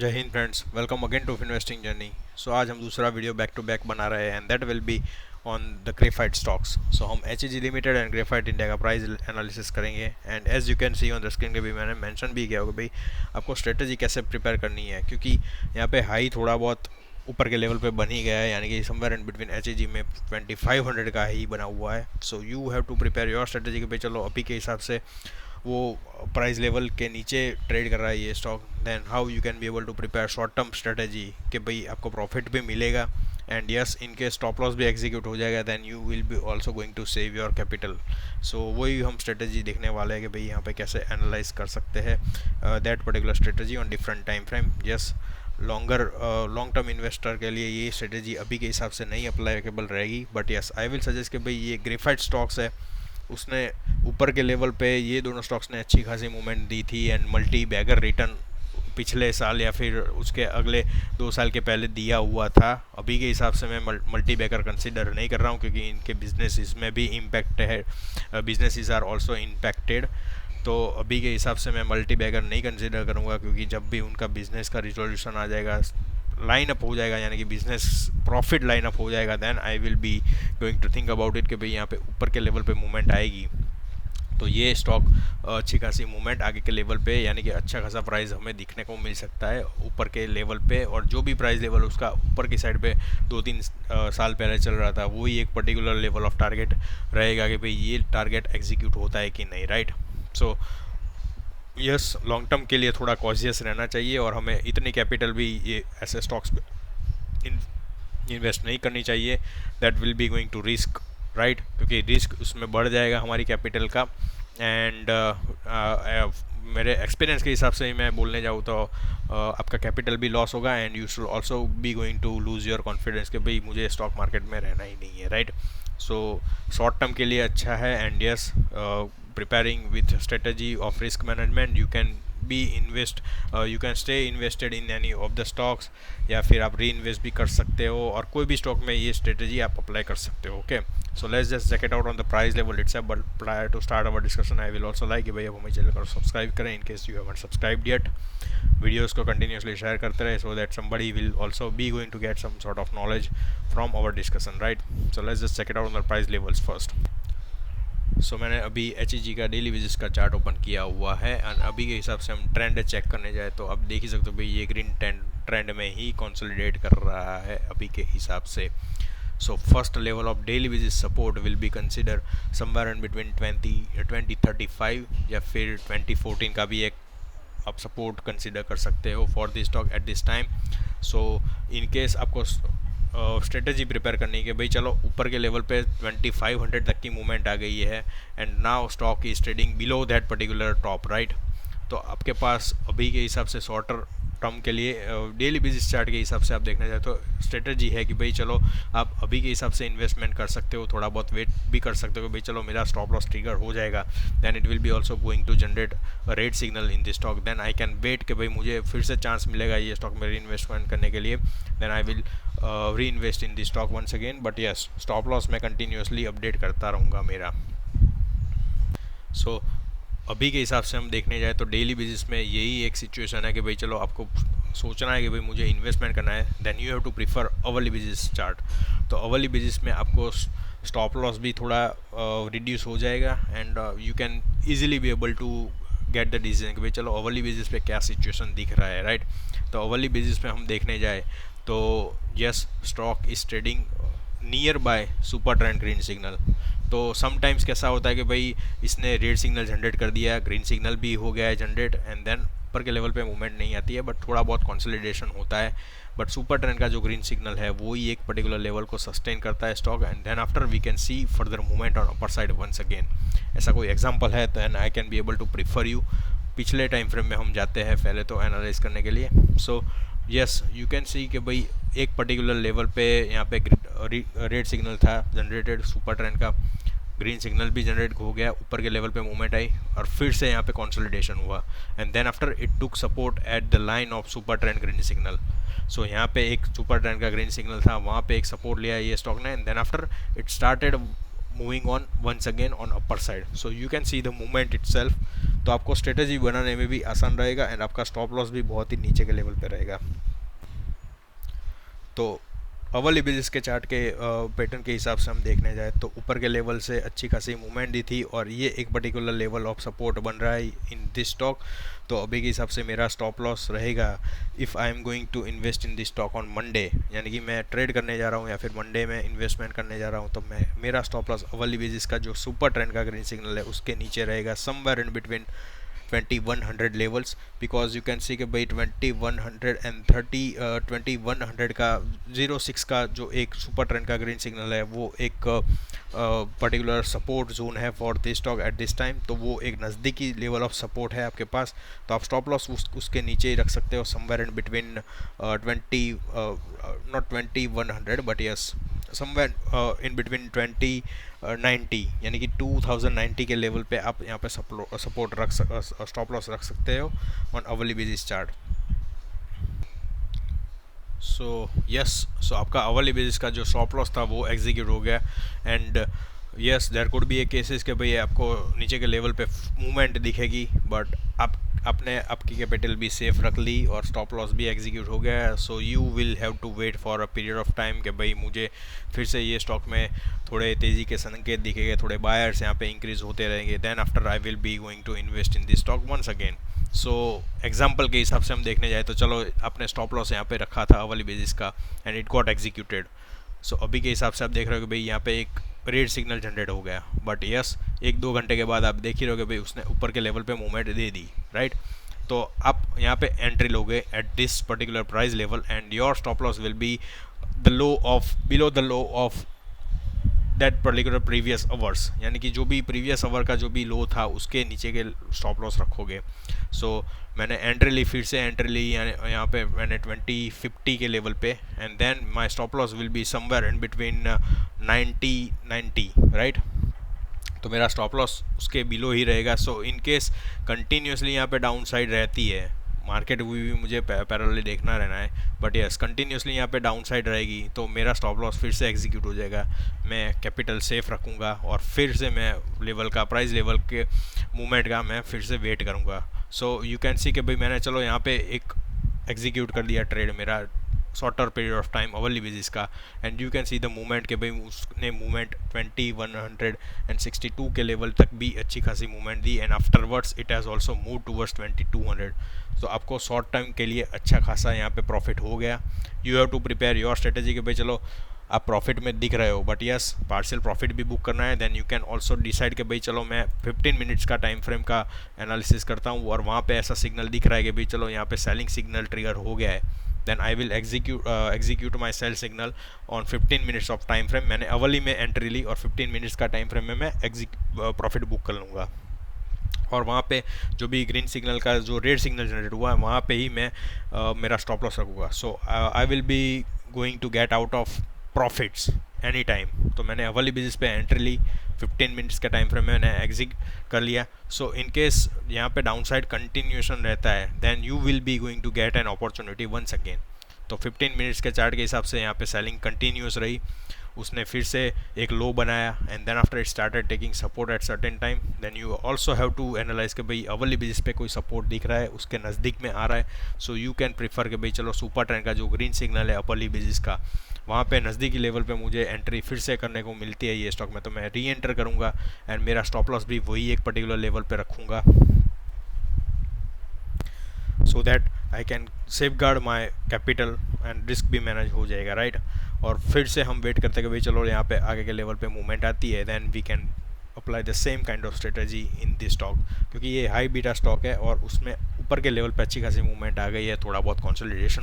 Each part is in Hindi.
जय Hind friends, welcome again to investing journey. So आज हम दूसरा वीडियो बैक टू बैक बना रहे हैं and that will be on the graphite stocks. So हम H limited and graphite India का प्राइस एनालिसिस करेंगे and as you can see on the screen के भी मैंने मेंशन भी किया होगा भाई आपको स्ट्रेटजी कैसे प्रिपेयर करनी है, क्योंकि यहाँ पे हाई थोड़ा बहुत ऊपर के लेवल पे बन ही गया है, यानी कि समवेयर इन बिटवीन एच में 2500 का ही बना हुआ है। So you have to prepare your strategy के भाई चलो अभी के हिसाब से वो प्राइस लेवल के नीचे ट्रेड कर रहा है ये stock, then how you can be able to prepare short term strategy कि भाई आपको प्रॉफिट भी मिलेगा एंड यस इनके स्टॉप लॉस भी एग्जीक्यूट हो जाएगा, then you will be also going to save your capital. So वही हम स्ट्रेटजी देखने वाले हैं कि भाई यहाँ पे कैसे एनालाइज कर सकते हैं that particular strategy on different time frame. Yes, long term investor के लिए ये स्ट्रेटजी अभी के हिसाब से नहीं अप्लाइकेबल रहेगी, but yes I will suggest कि भाई ये ग्रेफाइट स्टॉक्स है, उसने ऊपर के लेवल पे ये दोनों स्टॉक्स ने अच्छी खासी मूवमेंट दी थी एंड मल्टी बैगर रिटर्न पिछले साल या फिर उसके अगले 2 साल के पहले दिया हुआ था। अभी के हिसाब से मैं मल्टी बैगर कंसिडर नहीं कर रहा हूँ क्योंकि इनके बिजनेस इसमें भी इम्पैक्ट है, बिजनेसेस आर ऑल्सो इम्पैक्टेड। तो अभी के हिसाब से मैं मल्टी बैगर नहीं कंसिडर करूँगा, क्योंकि जब भी उनका बिजनेस का रिजोल्यूशन आ जाएगा, लाइन अप हो जाएगा, यानी कि बिजनेस प्रॉफिट लाइन अप हो जाएगा, then I will be going to think about it कि भाई यहाँ पे ऊपर के लेवल पे मूवमेंट आएगी तो ये स्टॉक अच्छी खासी मूवमेंट आगे के लेवल पे, यानी कि अच्छा खासा प्राइस हमें दिखने को मिल सकता है ऊपर के लेवल पे। और जो भी प्राइस लेवल उसका ऊपर की साइड पे 2-3 साल पहले चल रहा था वही एक पर्टिकुलर लेवल ऑफ टारगेट रहेगा कि भाई ये टारगेट एग्जीक्यूट होता है कि नहीं, right. So yes, long term के लिए थोड़ा कॉशियस रहना चाहिए और हमें इतनी कैपिटल भी ये ऐसे स्टॉक्स इन्वेस्ट नहीं करनी चाहिए that will be going to risk, right, क्योंकि रिस्क उसमें बढ़ जाएगा हमारी कैपिटल का। एंड मेरे एक्सपीरियंस के हिसाब से ही मैं बोलने जाऊँ तो आपका कैपिटल भी लॉस होगा and you should also be going to lose your confidence कि भाई मुझे स्टॉक मार्केट में रहना ही नहीं है, राइट। सो शॉर्ट टर्म के लिए अच्छा है and yes preparing with strategy of risk management you can be invest you can stay invested in any of the stocks, या फिर आप री इन्वेस्ट भी कर सकते हो और कोई भी स्टॉक में ये स्ट्रेटजी आप अप्लाई कर सकते हो। Okay, so let's just check it out on the price level itself, but prior to start our discussion I will also like कि भाई आप हमारे चैनल को सब्सक्राइब करें in case you haven't subscribed yet, videos को कंटिन्यूसली शेयर करते रहे so that somebody will also be going to get some sort of knowledge from our discussion, right. So let's just check it out on the price levels first. So मैंने अभी एच का डेली बेसिस का चार्ट ओपन किया हुआ है एंड अभी के हिसाब से हम ट्रेंड चेक करने जाए तो अब देख ही सकते हो भाई ये ग्रीन ट्रेंड में ही कंसोलिडेट कर रहा है अभी के हिसाब से। So first level of daily basis support will be consider somewhere in between 2035 या फिर 2014 का भी एक आप सपोर्ट कंसिडर कर सकते हो for this stock at this time. So in case आपको स्ट्रेटजी प्रिपेयर करनी है कि भाई चलो ऊपर के लेवल पे 2500 तक की मूवमेंट आ गई है and now stock is trading below that particular top, right. तो आपके पास अभी के हिसाब से शॉर्टर टर्म के लिए डेली बेसिस चार्ट के हिसाब से आप देखना चाहते तो स्ट्रेटजी है कि भाई चलो आप अभी के हिसाब से इन्वेस्टमेंट कर सकते हो, थोड़ा बहुत वेट भी कर सकते हो भाई चलो मेरा स्टॉप लॉस ट्रिगर हो जाएगा, then it will be also going to generate red signal in this stock, then I can wait कि भाई मुझे फिर से चांस मिलेगा ये स्टॉक में री इन्वेस्टमेंट करने के लिए, then I will reinvest in this stock once again. But yes, stop loss मैं कंटिन्यूसली अपडेट करता रहूँगा मेरा। सो अभी के हिसाब से हम देखने जाए तो डेली बेसिस में यही एक सिचुएशन है कि भाई चलो आपको सोचना है कि भाई मुझे इन्वेस्टमेंट करना है, then you have to prefer hourly basis chart. तो अवर्ली बेसिस में आपको स्टॉप लॉस भी थोड़ा रिड्यूस हो जाएगा and you can easily be able to get the decision कि भाई चलो अवर्ली बेसिस पे क्या सिचुएशन दिख रहा है, राइट। तो अवर्ली बेसिस पे हम देखने जाए तो yes stock is trading near by super trend green signal. तो समटाइम्स कैसा होता है कि भाई इसने रेड सिग्नल जनरेट कर दिया, ग्रीन सिग्नल भी हो गया है जनरेट एंड देन ऊपर के लेवल पे मूवमेंट नहीं आती है, बट थोड़ा बहुत कंसोलिडेशन होता है। बट सुपर ट्रेंड का जो ग्रीन सिग्नल है वो ही एक पर्टिकुलर लेवल को सस्टेन करता है stock and then after we can see further movement on upper side once again. ऐसा कोई एग्जाम्पल है then I can be able to prefer you. पिछले टाइम फ्रेम में हम जाते हैं पहले तो एनालाइज करने के लिए। सो यस यू कैन सी कि भाई एक पर्टिकुलर लेवल पे यहाँ पे रेड सिग्नल था जनरेटेड सुपर ट्रेंड का, ग्रीन सिग्नल भी जनरेट हो गया, ऊपर के लेवल पे मूवमेंट आई और फिर से यहाँ पे कंसोलिडेशन हुआ and then after it took support at the line of super trend green signal. So यहाँ पे एक सुपर ट्रेंड का ग्रीन सिग्नल था, वहाँ पे एक सपोर्ट लिया ये स्टॉक ने and then after it started moving on once again on upper side, so you can see the movement itself. तो आपको स्ट्रेटजी बनाने में भी आसान रहेगा एंड आपका स्टॉप लॉस भी बहुत ही नीचे के लेवल पे रहेगा। तो अवली बेसिस के चार्ट के पैटर्न के हिसाब से हम देखने जाए तो ऊपर के लेवल से अच्छी खासी मूवमेंट दी थी और ये एक पर्टिकुलर लेवल ऑफ सपोर्ट बन रहा है इन दिस स्टॉक। तो अभी के हिसाब से मेरा स्टॉप लॉस रहेगा if I am going to invest in this stock on Monday, यानी कि मैं ट्रेड करने जा रहा हूँ या फिर मंडे में इन्वेस्टमेंट करने जा रहा हूँ, तो मेरा स्टॉप लॉस अवली बेसिस का जो सुपर ट्रेंड का ग्रीन सिग्नल है उसके नीचे रहेगा somewhere in between 2100 levels, because you can सी कि भाई 2100 का 06 का जो एक सुपर ट्रेंड का ग्रीन सिग्नल है वो एक पर्टिकुलर सपोर्ट जोन है for this stock at this time. तो वो एक नज़दीकी लेवल ऑफ सपोर्ट है आपके पास, तो आप स्टॉप लॉस उसके नीचे ही रख सकते हो somewhere in between 2100 but yes somewhere in between 2090 यानी कि 2090 के लेवल पे आप यहाँ पे सपोर्ट स्टॉप लॉस रख सकते हो ऑन अवली बेसिस चार्ट। सो आपका अवली बेसिस का जो स्टॉप लॉस था वो एग्जीक्यूट हो गया and yes there could be a cases के भाई आपको नीचे के लेवल पे मूवमेंट दिखेगी बट आपने आपकी कैपिटल भी सेफ रख ली और स्टॉप लॉस भी एग्जीक्यूट हो गया। So you will have to wait for a period of time कि भाई मुझे फिर से ये स्टॉक में थोड़े तेज़ी के संकेत दिखेंगे, थोड़े बायर्स यहाँ पे इंक्रीज होते रहेंगे, then after I will be going to invest in this stock once again. So example के हिसाब से हम देखने जाए तो चलो आपने स्टॉप लॉस यहाँ पे रखा था अवली बेसिस का एंड इट गॉट एग्जीक्यूटेड। सो अभी के हिसाब से आप देख रहे हो कि भाई यहाँ पे एक रेड सिग्नल जनरेट हो गया बट यस 1-2 घंटे के बाद आप देख ही रहोगे भाई उसने ऊपर के लेवल पे मूवमेंट दे दी, राइट। तो आप यहाँ पे एंट्री लोगे at this particular price level and your stop loss will be the low of below the low of that particular previous hours, यानी कि जो भी प्रीवियस आवर का जो भी लो था उसके नीचे के स्टॉप लॉस रखोगे। सो मैंने एंट्री ली, फिर से एंट्री ली यहाँ पे मैंने 2050 के लेवल पे and then my stop loss will be somewhere in between 90 right. तो मेरा स्टॉप लॉस उसके बिलो ही रहेगा। सो इन केस कंटिन्यूसली यहाँ पे डाउन साइड रहती है, मार्केट भी मुझे पैरेलली देखना रहना है बट यस कंटिन्यूसली यहाँ पे डाउन साइड रहेगी तो मेरा स्टॉप लॉस फिर से एग्जीक्यूट हो जाएगा, मैं कैपिटल सेफ रखूँगा और फिर से मैं लेवल का प्राइस लेवल के मूवमेंट का मैं फिर से वेट करूँगा। सो यू कैन सी कि भाई मैंने चलो यहाँ पे एक एग्जीक्यूट कर दिया ट्रेड मेरा shorter period of time hourly basis का and you can see the movement के भाई उसने मूवमेंट 2162 के लेवल तक भी अच्छी खासी movement the and afterwards it has also move towards 2200। तो आपको शॉर्ट टाइम के लिए अच्छा खासा यहाँ पे प्रॉफिट हो गया। You have to prepare your strategy कि भाई चलो आप प्रॉफिट में दिख रहे हो बट यस पार्शियल प्रॉफिट भी बुक करना है, then you can also decide कि भाई चलो मैं 15 मिनट्स का टाइम फ्रेम का एनालिसिस करता हूँ और वहाँ पे ऐसा सिग्नल दिख रहा है कि भाई चलो यहाँ पे सेलिंग सिग्नल ट्रिगर हो गया है, then I will execute my sell signal on 15 minutes of time frame. मैंने अवली में एंट्री ली और 15 मिनट्स का टाइम फ्रेम में मैं प्रॉफिट बुक कर लूँगा और वहाँ पे जो भी ग्रीन सिग्नल का जो रेड सिग्नल जनरेट हुआ है वहाँ पे ही मैं मेरा स्टॉप लॉस रखूँगा। So I will be going to get out of profits any time. तो मैंने अवली बेसिस पे एंट्री ली, 15 मिनट्स के टाइम फ्रेम में मैंने एग्जिट कर लिया। सो इन केस यहाँ पे डाउन साइड कंटिन्यूएशन रहता है then you will be going to get an opportunity once again. तो 15 मिनट्स के चार्ट के हिसाब से यहाँ पे सेलिंग कंटिन्यूस रही, उसने फिर से एक लो बनाया and then after it started taking support at certain time, then you also have to analyze कि भाई अवली बेसिस पे कोई सपोर्ट दिख रहा है उसके नज़दीक में आ रहा है। सो यू कैन प्रीफर कि भाई चलो सुपर ट्रेंड का जो ग्रीन सिग्नल है अवली बेसिस का वहाँ पे नज़दीकी लेवल पे मुझे एंट्री फिर से करने को मिलती है ये स्टॉक में, तो मैं री एंटर करूँगा एंड मेरा स्टॉप लॉस भी वही एक पर्टिकुलर लेवल पे रखूँगा so that I can safe guard my capital and risk भी मैनेज हो जाएगा, राइट। और फिर से हम वेट करते हैं कि भाई चलो यहाँ पे आगे के लेवल पे मूवमेंट आती है then we can apply the same kind of strategy in this stock, क्योंकि ये हाई बीटा स्टॉक है और उसमें ऊपर के लेवल पे अच्छी खासी मूवमेंट आ गई है, थोड़ा बहुत कंसोलिडेशन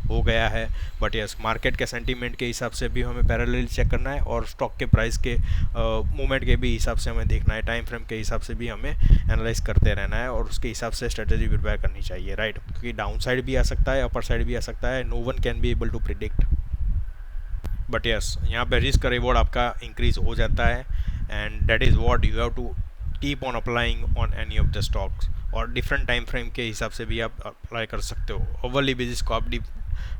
हो गया है बट यस मार्केट के सेंटीमेंट के हिसाब से भी हमें पैरेलल चेक करना है और स्टॉक के प्राइस के मूवमेंट के भी हिसाब से हमें देखना है, टाइम फ्रेम के हिसाब से भी हमें एनालाइज करते रहना है और उसके हिसाब से स्ट्रेटजी प्रिपेयर करनी चाहिए, राइट। क्योंकि डाउन साइड भी आ सकता है, अपर साइड भी आ सकता है, no one can be able to predict but yes यहाँ पे रिस्क रिवॉर्ड आपका इंक्रीज हो जाता है and that is what you have to keep on applying on any of the stocks. और डिफरेंट टाइम फ्रेम के हिसाब से भी आप अप्लाई कर सकते हो। ओवरली बेसिस को आप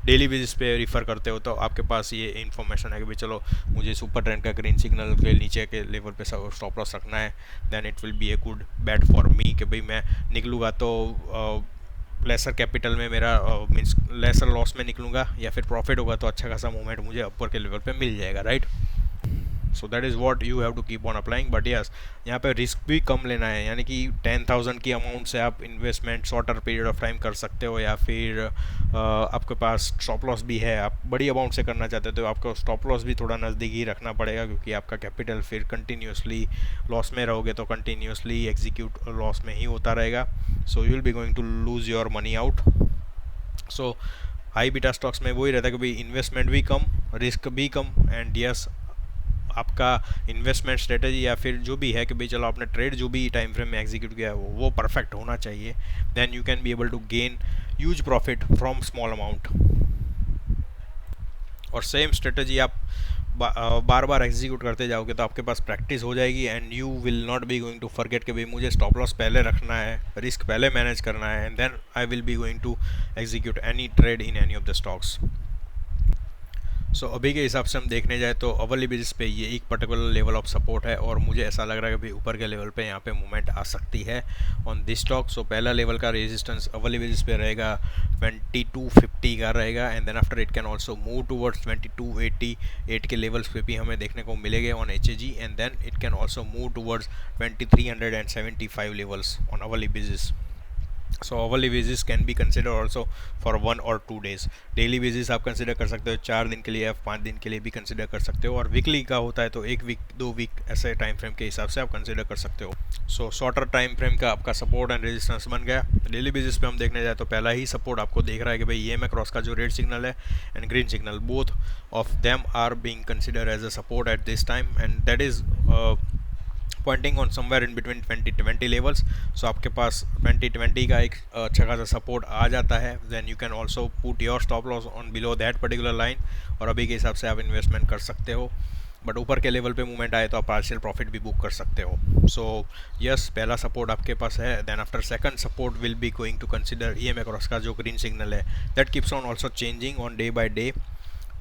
डेली बेसिस पे रिफ़र करते हो तो आपके पास ये इन्फॉर्मेशन है कि भाई चलो मुझे सुपर ट्रेंड का ग्रीन सिग्नल के नीचे के लेवल पे स्टॉप लॉस रखना है, then it will be a good bet for me कि भाई मैं निकलूँगा तो लेसर कैपिटल में मेरा मीन्स लेसर लॉस में निकलूँगा, या फिर प्रॉफिट होगा तो अच्छा खासा मूवमेंट मुझे अपर के लेवल पे मिल जाएगा, right. So that is what you have to keep on applying, but yes यहाँ पे रिस्क भी कम लेना है, यानी कि 10,000 की अमाउंट से आप investment shorter period of time कर सकते हो, या फिर आपके पास स्टॉप लॉस भी है, आप बड़ी अमाउंट से करना चाहते हो तो आपको स्टॉप लॉस भी थोड़ा नज़दीक ही रखना पड़ेगा, क्योंकि आपका कैपिटल फिर कंटिन्यूसली लॉस में रहोगे तो कंटिन्यूसली एग्जीक्यूट लॉस में ही होता रहेगा, so you will be going to lose your money out. So high beta stocks में वही रहता है कि भाई इन्वेस्टमेंट भी कम, रिस्क भी कम, एंड यस आपका इन्वेस्टमेंट स्ट्रेटजी या फिर जो भी है कि भाई चलो आपने ट्रेड जो भी टाइम फ्रेम में एग्जीक्यूट किया है वो परफेक्ट होना चाहिए, then you can be able to gain huge profit from small amount. और सेम स्ट्रेटजी आप बार बार एग्जीक्यूट करते जाओगे तो आपके पास प्रैक्टिस हो जाएगी, and you will not be going to forget कि भाई मुझे स्टॉप लॉस पहले रखना है, रिस्क पहले मैनेज करना है, and then I will be going to execute any trade in any of the stocks. So अभी के हिसाब से हम देखने जाए तो अवर्ली बेसिस पे ये एक पर्टिकुलर लेवल ऑफ सपोर्ट है, और मुझे ऐसा लग रहा है कि भाई ऊपर के लेवल पे यहाँ पे मूवमेंट आ सकती है ऑन दिस स्टॉक। सो पहला लेवल का रेजिस्टेंस अवर्ली बेसिस पे रहेगा 2250 का रहेगा, and then after it can also move towards 2288 के लेवल्स पे भी हमें देखने को मिलेंगे on HAG, and then it can also move towards 2375 levels on hourly basis. So hourly basis can be consider also for 1 और 2 डेज। डेली बेसिस आप कंसिडर कर सकते हो 4 दिन के लिए या 5 दिन के लिए भी कंसिडर कर सकते हो, और वीकली का होता है तो 1 वीक 2 वीक ऐसे टाइम फ्रेम के हिसाब से आप कंसिडर कर सकते हो। सो शॉर्टर टाइम फ्रेम का आपका सपोर्ट एंड रेजिस्टेंस बन गया। डेली बेसिस पे हम देखने जाए तो पहला ही सपोर्ट आपको देख रहा है कि भाई EMA क्रॉस का जो रेड सिग्नल है and green signal, both of them are being consider as a support at this time, and that is pointing on somewhere in between 2020 levels. So आपके पास 2020 का एक अच्छा खासा सपोर्ट आ जाता है, then you can also put your stop loss on below that particular line, और अभी के हिसाब से आप इन्वेस्टमेंट कर सकते हो, बट ऊपर के लेवल पे मूवमेंट आए तो आप पार्शियल प्रॉफिट भी बुक कर सकते हो। सो यस पहला सपोर्ट आपके पास है, then after second support will be going to consider EMA cross का जो ग्रीन सिग्नल है, that keeps on also changing on day by day.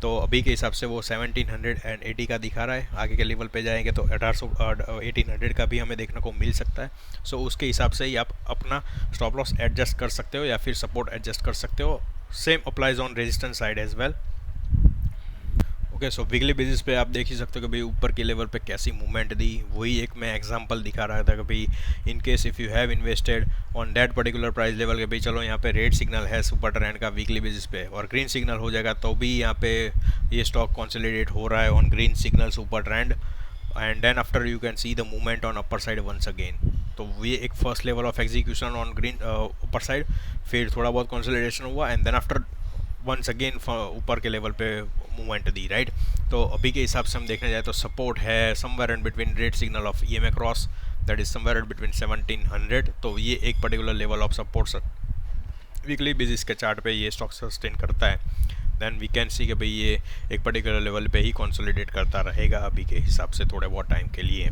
तो अभी के हिसाब से वो 1780 का दिखा रहा है, आगे के लेवल पे जाएंगे तो 1800 का भी हमें देखने को मिल सकता है। सो उसके हिसाब से ही आप अपना स्टॉप लॉस एडजस्ट कर सकते हो या फिर सपोर्ट एडजस्ट कर सकते हो। Same applies on resistance side as well. Okay, so weekly basis पे आप देख ही सकते हो कि भाई ऊपर के लेवल पे कैसी मूवमेंट दी, वही एक मैं एग्जांपल दिखा रहा था कि भाई इन case if you have invested on that particular price level के भाई चलो यहाँ पे रेड सिग्नल है सुपर ट्रेंड का वीकली बेसिस पे और ग्रीन सिग्नल हो जाएगा तो भी यहाँ पे ये स्टॉक कंसोलिडेट हो रहा है on green signal super trend, and then after you can see the movement on upper side once again. तो ये एक first level of execution on green upper side, फिर थोड़ा बहुत कंसोलिडेशन हुआ, and then after once again ऊपर के लेवल पे मूवमेंट दी, राइट। तो अभी के हिसाब से हम देखने जाए तो सपोर्ट है somewhere in between red signal of EMA cross, that is somewhere in between 1700। तो ये एक particular level of support weekly basis के चार्ट पे ये स्टॉक सस्टेन करता है, देन वी कैन सी कि भाई ये एक पर्टिकुलर लेवल पे ही कंसोलिडेट करता रहेगा अभी के हिसाब से थोड़े बहुत टाइम के लिए।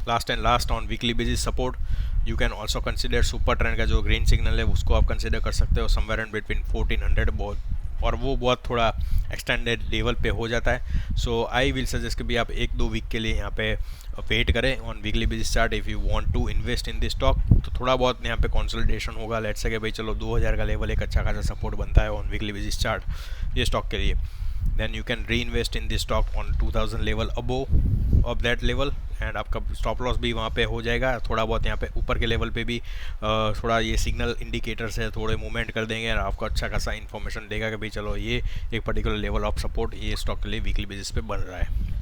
Last and last on weekly basis support you can also consider super trend का जो ग्रीन सिग्नल है उसको आप कंसिडर कर सकते हो समवेयर इन बिटवीन 1400 बहुत, और वो बहुत थोड़ा एक्सटेंडेड लेवल पे हो जाता है। सो आई विल सजेस्ट कि भी आप 1-2 वीक के लिए यहाँ पे वेट करें on weekly basis chart if you want to invest in this stock. तो थोड़ा बहुत यहाँ पे कंसोलिडेशन होगा, लेट्स से कि भाई चलो 2000 का लेवल एक अच्छा खासा सपोर्ट बनता है ऑन वीकली बेसिस चार्ट ये स्टॉक के लिए, then you can reinvest in this stock on 2000 level above of that level, and आपका स्टॉप लॉस भी वहाँ पे हो जाएगा। थोड़ा बहुत यहाँ पे ऊपर के लेवल पे भी थोड़ा ये सिग्नल इंडिकेटर्स है थोड़े मूवमेंट कर देंगे और आपको अच्छा खासा इन्फॉर्मेशन देगा कि भाई चलो ये एक पर्टिकुलर लेवल ऑफ सपोर्ट ये स्टॉक के लिए वीकली बेसिस पे बन रहा है।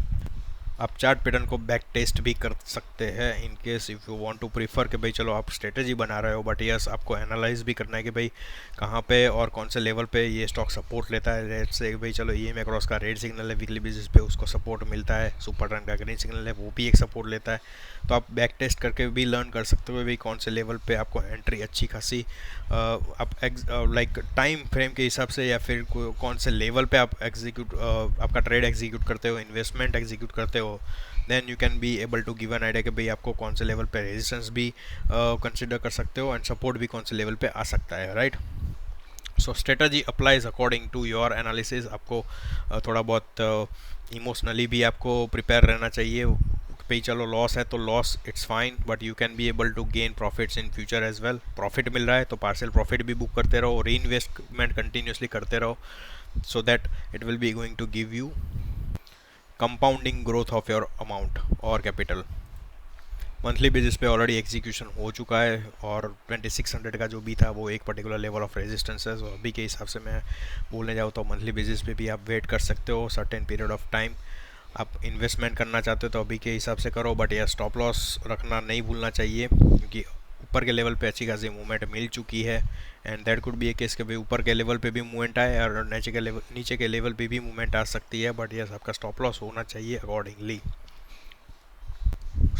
आप चार्ट पैटर्न को बैक टेस्ट भी कर सकते हैं in case if you want to prefer कि भाई चलो आप स्ट्रेटजी बना रहे हो, बट यस आपको एनालाइज भी करना है कि भाई कहाँ पे और कौन से लेवल पे ये स्टॉक सपोर्ट लेता है। रेट से भाई चलो EMA क्रॉस का रेड सिग्नल है वीकली बेसिस पे उसको सपोर्ट मिलता है, सुपर ट्रेंड का ग्रीन सिग्नल है वो भी एक सपोर्ट लेता है। तो आप बैक टेस्ट करके भी लर्न कर सकते हो भाई कौन से लेवल पे आपको एंट्री अच्छी खासी आप लाइक टाइम फ्रेम के हिसाब से या फिर कौन से लेवल पे आप एग्जीक्यूट आपका ट्रेड एग्जीक्यूट करते हो, इन्वेस्टमेंट एग्जीक्यूट करते हो, then you can be able to give an idea कि भाई आपको कौन से लेवल पे रेजिस्टेंस भी कंसिडर कर सकते हो एंड सपोर्ट भी कौन से लेवल पे आ सकता है, right. So strategy applies according to your analysis. आपको थोड़ा बहुत इमोशनली भी आपको प्रिपेयर रहना चाहिए। भाई चलो लॉस है तो loss it's fine, but you can be able to gain profits in future as well. Profit मिल रहा है तो पार्शियल प्रॉफिट भी बुक करते रहो, री इन्वेस्टमेंट कंटिन्यूसली करते रहो, so that it will be going to give you compounding growth of your amount और कैपिटल। मंथली बेसिस पे ऑलरेडी एग्जीक्यूशन हो चुका है और 2600 का जो भी था वो एक पर्टिकुलर लेवल ऑफ रेजिस्टेंस है। सो अभी के हिसाब से मैं बोलने जाऊँ तो मंथली बेसिस पे भी आप वेट कर सकते हो सर्टेन पीरियड ऑफ टाइम। आप इन्वेस्टमेंट करना चाहते हो तो अभी के हिसाब से करो, बट यह स्टॉप लॉस रखना नहीं भूलना चाहिए, क्योंकि ऊपर के लेवल पे अच्छी खासी मूवमेंट मिल चुकी है। And that could be A case के भाई ऊपर के लेवल पे भी मूवमेंट आए और नीचे के लेवल पे भी मूवमेंट आ सकती है, बट यस आपका स्टॉप लॉस होना चाहिए अकॉर्डिंगली।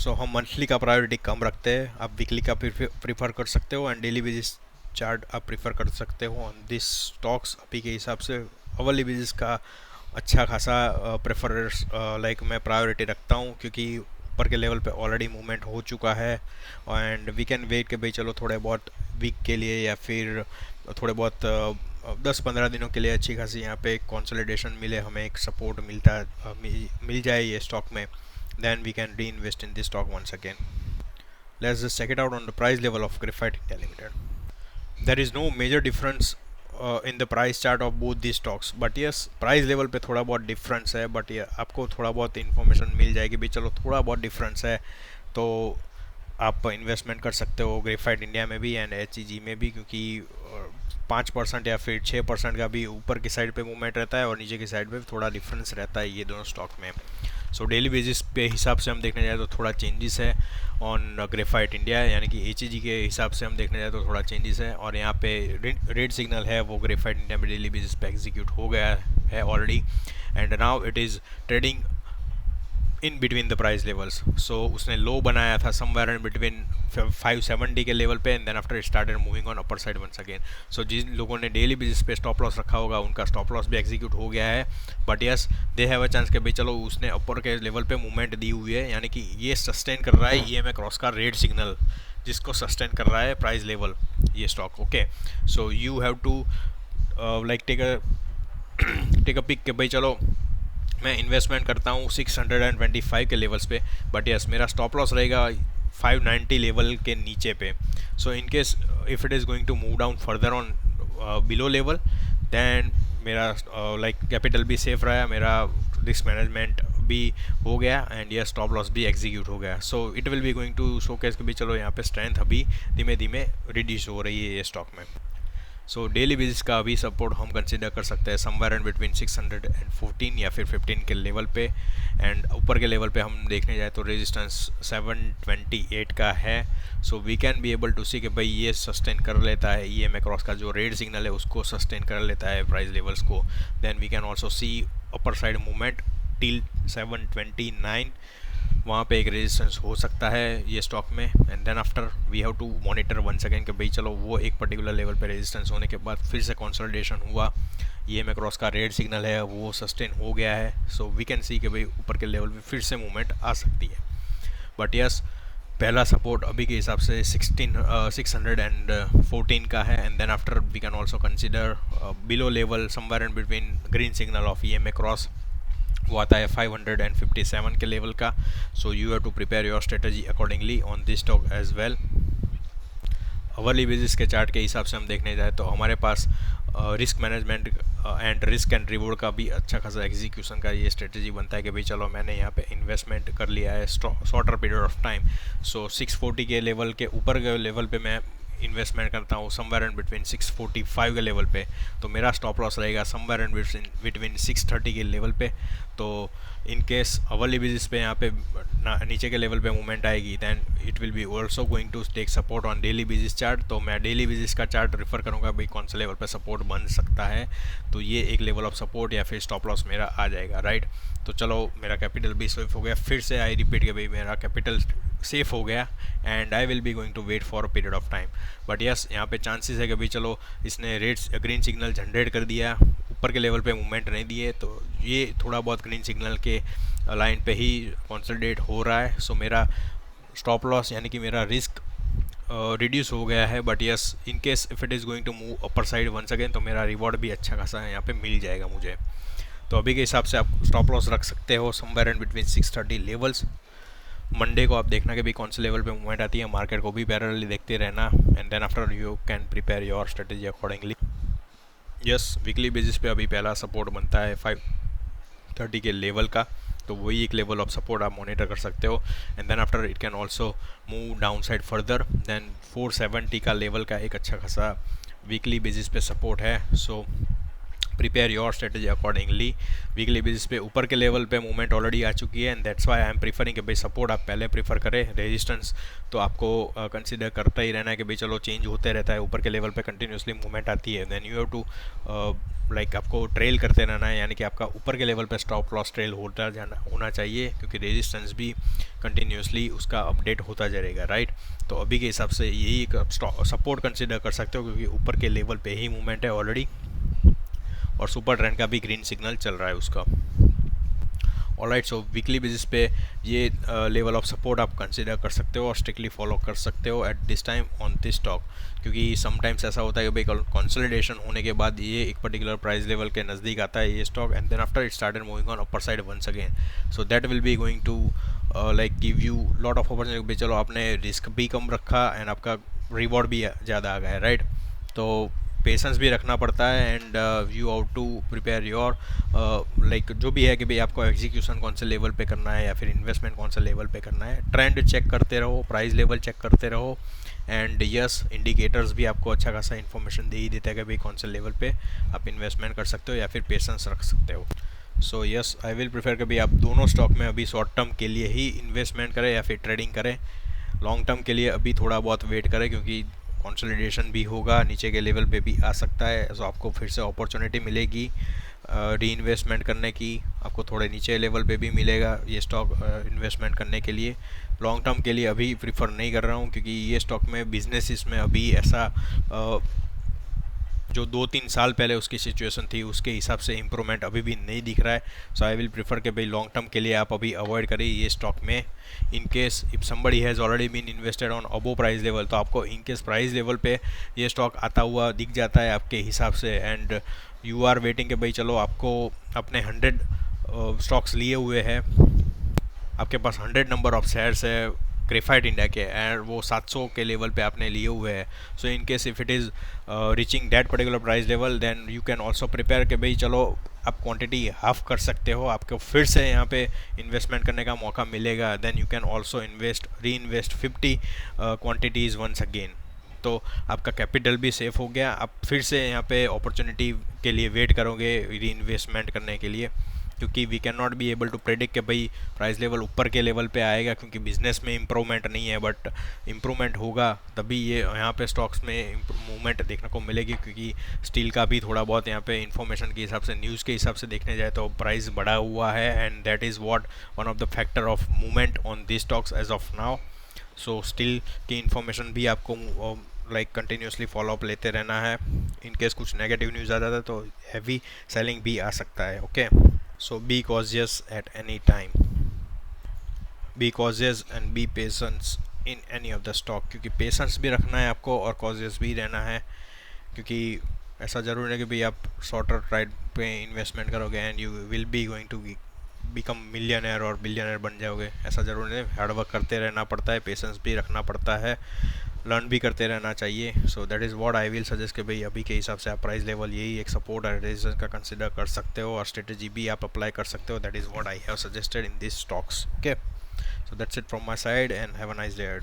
सो हम मंथली का प्रायोरिटी कम रखते हैं, आप वीकली का प्रीफर कर सकते हो एंड डेली बेसिस चार्ट आप प्रीफर कर सकते हो ऑन दिस स्टॉक्स। अभी के हिसाब से अवर्ली बेसिस का अच्छा खासा प्रेफरेंस लाइक मैं प्रायोरिटी रखता हूँ, क्योंकि ऊपर के लेवल पे ऑलरेडी मूवमेंट हो चुका है एंड वी कैन वेट के भाई चलो थोड़े बहुत वीक के लिए या फिर थोड़े बहुत 10-15 दिनों के लिए अच्छी खासी यहाँ पे कंसोलिडेशन मिले, हमें एक सपोर्ट मिल जाए ये स्टॉक में, then we can reinvest in this stock once again. Let's just check it out on the price level of Graphite India Limited. There is no major difference in the price chart of both these stocks, but yes price level पे थोड़ा बहुत difference है, but ये आपको थोड़ा बहुत information मिल जाएगी भी चलो थोड़ा बहुत difference है तो आप इन्वेस्टमेंट कर सकते हो ग्रेफाइट इंडिया में भी एंड HEG में भी, क्योंकि 5% या फिर 6% का भी ऊपर की साइड पे मूवमेंट रहता है और नीचे की साइड पे थोड़ा डिफरेंस रहता है ये दोनों स्टॉक में। सो डेली बेसिस पे हिसाब से हम देखने जाए तो थोड़ा चेंजेस है ऑन ग्रेफाइट इंडिया, यानी कि HEG के हिसाब से हम देखने जाए तो थोड़ा चेंजेस है, और यहाँ पे रेड सिग्नल है वो ग्रेफाइट इंडिया में डेली बेसिस पे एग्जीक्यूट हो गया है already and now it is trading in between the price levels. So उसने लो बनाया था समवेयर इन बिटवीन 570 के लेवल पे and then after it started moving on upper side once again. So जिन लोगों ने डेली बेसिस पे स्टॉप लॉस रखा होगा उनका स्टॉप लॉस भी एग्जीक्यूट हो गया है, but yes they have a chance कि भाई चलो उसने अपर के लेवल पे मूवमेंट दी हुई है, यानी कि ये सस्टेन कर रहा है EMA क्रॉस का रेड सिग्नल जिसको सस्टेन कर रहा है प्राइस लेवल ये stock. Okay so you have to like take a pick कि भाई चलो मैं इन्वेस्टमेंट करता हूँ 625 के लेवल्स पे, बट यस मेरा स्टॉप लॉस रहेगा 590 लेवल के नीचे पे। So in case if it is going to move down further on below level then मेरा लाइक कैपिटल भी सेफ रहा, मेरा रिस्क मैनेजमेंट भी हो गया एंड यह स्टॉप लॉस भी एग्जीक्यूट हो गया। So it will be going to show case कि भी चलो यहाँ पे स्ट्रेंथ अभी धीमे धीमे रिड्यूस हो रही है ये स्टॉक में। सो डेली बेसिस का अभी सपोर्ट हम कंसिडर कर सकते हैं समवेयर इन बिटवीन 614 या फिर 15 के लेवल पे एंड ऊपर के लेवल पे हम देखने जाए तो रेजिस्टेंस 728 का है। So we can be able to see कि भाई ये सस्टेन कर लेता है EMA क्रॉस का जो रेड सिग्नल है उसको सस्टेन कर लेता है प्राइस लेवल्स को, then we can also see upper side movement till 729, वहाँ पे एक रेजिस्टेंस हो सकता है ये स्टॉक में and then after we have to monitor once again कि भाई चलो वो एक पर्टिकुलर लेवल पे रेजिस्टेंस होने के बाद फिर से कंसोलिडेशन हुआ, EMA क्रॉस का रेड सिग्नल है वो सस्टेन हो गया है। सो वी कैन सी कि भाई ऊपर के लेवल पे फिर से मूवमेंट आ सकती है, बट यस पहला सपोर्ट अभी के हिसाब से 614 का है and then after we can also consider below level somewhere in between green signal of EMA cross वो आता है 557 के लेवल का। So you have to prepare your strategy accordingly on this stock as well. Hourly basis के चार्ट के हिसाब से हम देखने जाए तो हमारे पास risk management and risk and reward का भी अच्छा खासा एग्जीक्यूशन का ये स्ट्रेटजी बनता है कि भाई चलो मैंने यहाँ पे इन्वेस्टमेंट कर लिया है शॉर्टर पीरियड ऑफ टाइम। सो 640 के लेवल के ऊपर के लेवल पे मैं इन्वेस्टमेंट करता हूँ समवेयर इन बिटवीन 645 के लेवल पे, तो मेरा स्टॉप लॉस रहेगा समवेयर इन बिटवीन 630 के लेवल पे। तो इन केस अवर्ली बेसिस पे यहाँ पे नीचे के लेवल पे मूवमेंट आएगी then it will be also going to take support on daily basis chart. तो मैं डेली बेसिस का चार्ट रेफर करूँगा भाई कौन से लेवल पे सपोर्ट बन सकता है, तो ये एक लेवल ऑफ सपोर्ट या फिर स्टॉप लॉस मेरा आ जाएगा राइट। तो चलो मेरा कैपिटल भी सेफ हो गया, फिर से आई रिपीट कि भाई मेरा कैपिटल सेफ हो गया and I will be going to wait for a period of time, but yes यहाँ पे चांसेस है कि भाई चलो इसने रेड ग्रीन सिग्नल जनरेट कर दिया, ऊपर के लेवल पे मूवमेंट नहीं दिए, तो ये थोड़ा बहुत ग्रीन सिग्नल के लाइन पे ही कंसोलिडेट हो रहा है। सो मेरा स्टॉप लॉस यानी कि मेरा रिस्क रिड्यूस हो गया है, but yes in case if it is going to move upper side once again तो मेरा रिवॉर्ड भी अच्छा खासा यहाँ पे मिल जाएगा मुझे। तो अभी के हिसाब से आप स्टॉप लॉस रख सकते हो somewhere in between 630 levels. Monday को आप देखना कि भी कौन से लेवल पे मूवमेंट आती है, मार्केट को भी पैरेलली देखते रहना, and then after you can prepare your strategy accordingly. Yes weekly basis पे अभी पहला सपोर्ट बनता है 530 के लेवल का, तो वही एक लेवल ऑफ सपोर्ट आप मॉनिटर कर सकते हो, and then after it can also move down side further. Then 470 का लेवल का एक अच्छा खासा वीकली बेसिस पे सपोर्ट है, so prepare your strategy accordingly. Weekly basis पे ऊपर के लेवल पे मूवमेंट ऑलरेडी आ चुकी है, and that's why I am preferring कि भाई सपोर्ट आप पहले प्रीफर करें, रेजिस्टेंस तो आपको कंसिडर करता ही रहना है कि भाई चलो चेंज होते रहता है, ऊपर के लेवल पे कंटिन्यूसली मूवमेंट आती है, then you have to like आपको ट्रेल करते रहना है, यानी कि आपका ऊपर के लेवल पे स्टॉप लॉस ट्रेल होता जाना होना चाहिए, क्योंकि रेजिस्टेंस भी कंटिन्यूसली उसका अपडेट होता जाएगा, राइट। तो अभी के हिसाब से यही एक सपोर्ट कंसिडर कर सकते हो, क्योंकि ऊपर के लेवल पे ही मूवमेंट है ऑलरेडी, और सुपर ट्रेंड का भी ग्रीन सिग्नल चल रहा है उसका। ऑलराइट, सो वीकली बेसिस पे ये लेवल ऑफ सपोर्ट आप कंसिडर कर सकते हो और स्ट्रिक्टली फॉलो कर सकते हो eight this time on this stock, क्योंकि समटाइम्स ऐसा होता है कि भाई कंसोलिडेशन होने के बाद ये एक पर्टिकुलर प्राइस लेवल के नज़दीक आता है ये stock, and then after it started moving on upper side once again, so that will be going to like give you lot of opportunity. चलो आपने रिस्क भी कम रखा एंड आपका रिवॉर्ड भी ज़्यादा आ गया है, राइट। तो पेशेंस भी रखना पड़ता है, and you how to prepare your like जो भी है कि भाई आपको एग्जीक्यूशन कौन से लेवल पे करना है या फिर इन्वेस्टमेंट कौन से लेवल पे करना है, ट्रेंड चेक करते रहो, प्राइस लेवल चेक करते रहो, एंड यस इंडिकेटर्स भी आपको अच्छा खासा इन्फॉर्मेशन दे ही देता है कि भाई कौन से लेवल पे आप इन्वेस्टमेंट कर सकते हो या फिर पेशेंस रख सकते हो। So yes I will prefer कि भाई आप दोनों स्टॉक में अभी शॉर्ट टर्म के लिए ही इन्वेस्टमेंट करें या फिर ट्रेडिंग करें, लॉन्ग टर्म के लिए अभी थोड़ा बहुत वेट करें, क्योंकि कंसोलिडेशन भी होगा, नीचे के लेवल पे भी आ सकता है, तो आपको फिर से अपॉर्चुनिटी मिलेगी री इन्वेस्टमेंट करने की, आपको थोड़े नीचे लेवल पे भी मिलेगा ये स्टॉक इन्वेस्टमेंट करने के लिए। लॉन्ग टर्म के लिए अभी प्रीफर नहीं कर रहा हूँ, क्योंकि ये स्टॉक में बिजनेस इसमें अभी ऐसा जो 2-3 साल पहले उसकी सिचुएशन थी उसके हिसाब से इम्प्रूवमेंट अभी भी नहीं दिख रहा है। सो आई विल प्रीफर कि भाई लॉन्ग टर्म के लिए आप अभी अवॉइड करें ये स्टॉक में। In case if somebody has already been invested on above price level, तो आपको इन केस प्राइस लेवल पे ये स्टॉक आता हुआ दिख जाता है आपके हिसाब से, एंड यू आर वेटिंग कि भाई चलो आपको अपने 100 स्टॉक्स लिए हुए हैं, आपके पास 100 नंबर ऑफ शेयर्स है ग्रेफाइट इंडिया के, एंड वो 700 के लेवल पे आपने लिए हुए हैं। So in case if it is reaching that particular price level, then you can also prepare कि भाई चलो आप क्वांटिटी हाफ कर सकते हो, आपको फिर से यहाँ पे इन्वेस्टमेंट करने का मौका मिलेगा, देन यू कैन ऑल्सो री इन्वेस्ट 50 क्वान्टिटीज़ वंस अगेन। तो आपका कैपिटल भी सेफ हो गया, आप फिर से यहाँ पे अपॉर्चुनिटी के लिए वेट करोगे री इन्वेस्टमेंट करने के लिए, क्योंकि we can not be able to predict कि भाई प्राइस लेवल ऊपर के लेवल पे आएगा, क्योंकि बिजनेस में इम्प्रूवमेंट नहीं है, बट इम्प्रूवमेंट होगा तभी ये यहाँ पे स्टॉक्स में मूवमेंट देखने को मिलेगी, क्योंकि स्टील का भी थोड़ा बहुत यहाँ पे इन्फॉर्मेशन के हिसाब से न्यूज़ के हिसाब से देखने जाए तो प्राइस बढ़ा हुआ है, and that is what one of the factor of movement on this stocks as of now. So steel की इन्फॉर्मेशन भी आपको लाइक कंटिन्यूसली फॉलोअप लेते रहना है, इन केस कुछ नेगेटिव न्यूज़ आ जाता है तो हैवी सेलिंग भी आ सकता है। Okay, so be cautious at any time, be cautious and be patient in any of the stock, क्योंकि पेशेंस भी रखना है आपको और cautious भी रहना है, क्योंकि ऐसा ज़रूर है कि भाई आप शॉर्टर राइड पे इन्वेस्टमेंट करोगे and you will be going to become millionaire और बिलियनर बन जाओगे, ऐसा ज़रूर नहीं है। हार्डवर्क करते रहना पड़ता है, पेशेंस भी रखना पड़ता है, लर्न भी करते रहना चाहिए। सो that is what I will suggest कि भाई अभी के हिसाब से आप प्राइस लेवल यही एक सपोर्ट और रेजिस्टेंस का कंसिडर कर सकते हो, और स्ट्रेटजी भी आप अप्लाई कर सकते हो। That is what I have suggested in this stocks. Okay, so that's it from my side and have a nice day.